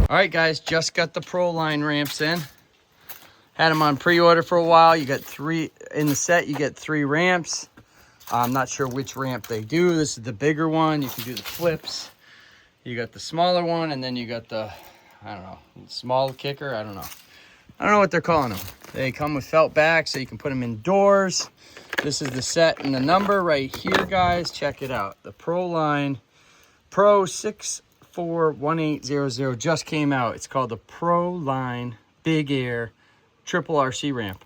All right, guys, just got the Pro Line ramps in. Had them on pre-order for a while. You got 3 in the set. You get 3 ramps. I'm not sure which ramp they do. This is the bigger one. You can do the flips. You got the smaller one, and then you got the, I don't know, small kicker. I don't know what they're calling them. They come with felt back, so you can put them indoors. This is the set and the number right here, guys. Check it out. The Pro Line Pro 641800 just came out. It's called the Pro Line Big Air Triple RC ramp.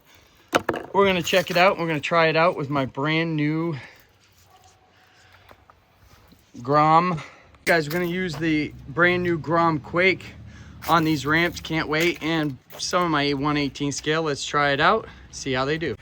We're gonna check it out. We're gonna try it out with my brand new Grom. Guys, we're gonna use the brand new Grom Quake on these ramps. Can't wait. And some of my 1/18 scale. Let's try it out, see how they do.